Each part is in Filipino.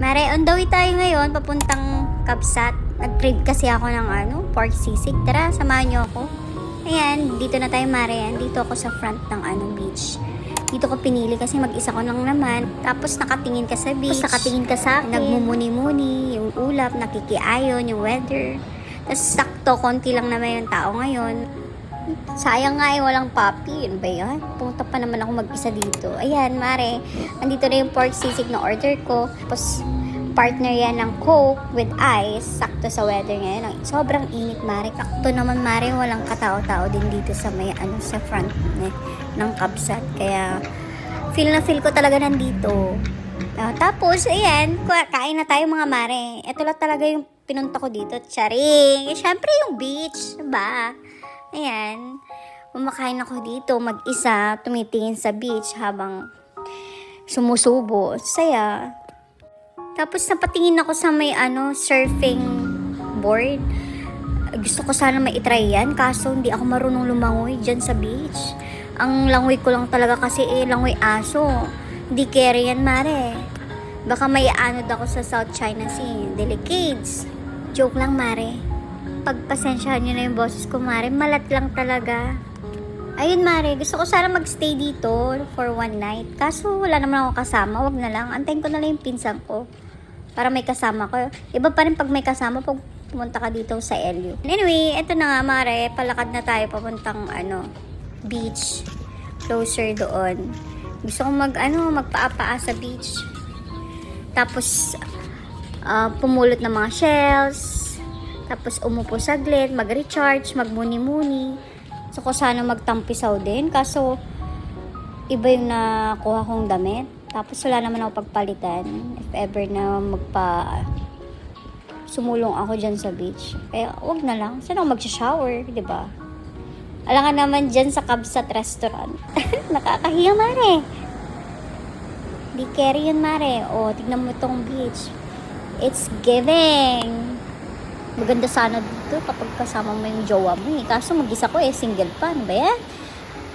Mare, on the way tayo ngayon, papuntang Kabsat. Nag-crave kasi ako ng pork sisig. Tara, samahan niyo ako. Ayan, dito na tayo, Mare. Dito ako sa front ng beach. Dito ko pinili kasi mag-isa ko lang naman. Tapos nakatingin ka sa beach. Tapos nakatingin ka sa akin. Nagmumuni-muni, yung ulap, nakikiayon, yung weather. Tapos sakto, konti lang naman yung tao ngayon. Sayang nga walang puppy. Yun ba yan? Pumunta pa naman ako mag-isa dito. Ayan, Mare. Andito na yung pork sisig na order ko. Tapos partner yan ng Coke with ice. Sakto sa weather ngayon. Sobrang init, Mare. Sakto naman, Mare. Walang katao-tao din dito sa may sa front ng Kabsat. Kaya feel na feel ko talaga nandito. Tapos, ayan. Kain na tayo, mga Mare. Ito lang talaga yung pinunta ko dito. Charing! Siyempre yung beach. Diba? Ayan, kumakain ako dito mag-isa, tumitingin sa beach habang sumusubo. Saya. Tapos napatingin ako sa may surfing board. Gusto ko sana maitry yan, kaso hindi ako marunong lumangoy dyan sa beach. Ang langoy ko lang talaga kasi langoy aso. Hindi carry yan, Mare. Baka may anod ako sa South China Sea. Delicades. Joke lang, Mare. Pagpasensyahan nyo na yung boses ko, Mare. Malat lang talaga. Ayun, Mare. Gusto ko sana magstay dito for one night. Kaso wala naman ako kasama. Wag na lang. Antayin ko na lang yung pinsan ko. Para may kasama ko. Iba pa rin pag may kasama pag pumunta ka dito sa LU. Anyway, eto na nga, Mare. Palakad na tayo papuntang beach. Closer doon. Gusto ko magpaapaa sa beach. Tapos pumulot ng mga shells. Tapos umupo saglit, mag-recharge, magmuni-muni. So ko sana magtampisaw din. Kaso iba yung nakuha kong damit. Tapos wala naman ako pagpalitan. If ever na sumulong ako dyan sa beach. Kaya wag na lang. Saan ako mag-shower, diba? Alam ka naman dyan sa Kabsat restaurant. Nakakahiya, Mare. Di carry yun, Mare. O, tignan mo tong beach. It's giving. Maganda sana dito kapag kasama mo yung jowa mo eh. Kaso mag-isa ko single pa. Ano ba yan?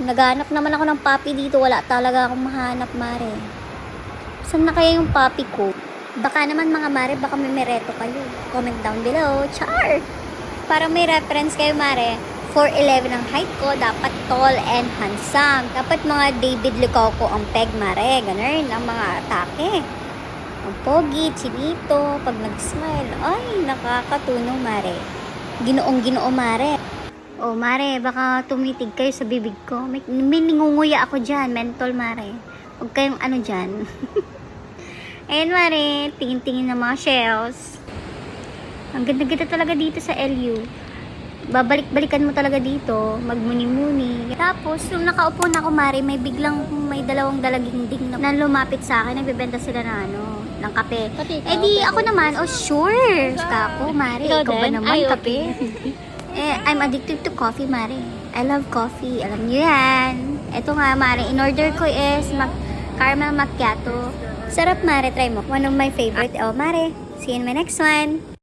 Naghanap naman ako ng puppy dito. Wala talaga akong mahanap, Mare. Saan na kaya yung puppy ko? Baka naman, mga Mare, baka may mereto kayo. Comment down below. Char! Para may reference kayo, Mare. 4'11 ang height ko. Dapat tall and handsome. Dapat mga David Lucoco ang peg, Mare. Ganun ang mga atake. Ang pogi, chinito, pag nag-smile, ay, nakakatunog, Mare. Ginoong-ginoo, Mare. Oh, Mare, baka tumitig kayo sa bibig ko. May ningunguya ako dyan, mentol, Mare. Huwag kayong dyan. Ayan, Mare, tingin-tingin ng mga shells. Ang ganda-ganda talaga dito sa LU. Babalik-balikan mo talaga dito, magmuni-muni. Tapos, nung nakaupo na ako, Mare, may dalawang dalaginding na lumapit sa akin. Nagbebenta sila ng kape. Di ako naman, sure. Kako, Mare, ikaw ba naman, kape? I'm addicted to coffee, Mare. I love coffee. Alam niyo yan. Ito nga, Mare, in-order ko is caramel macchiato. Sarap, Mare, try mo. One of my favorite. Oh, Mare, see you in my next one.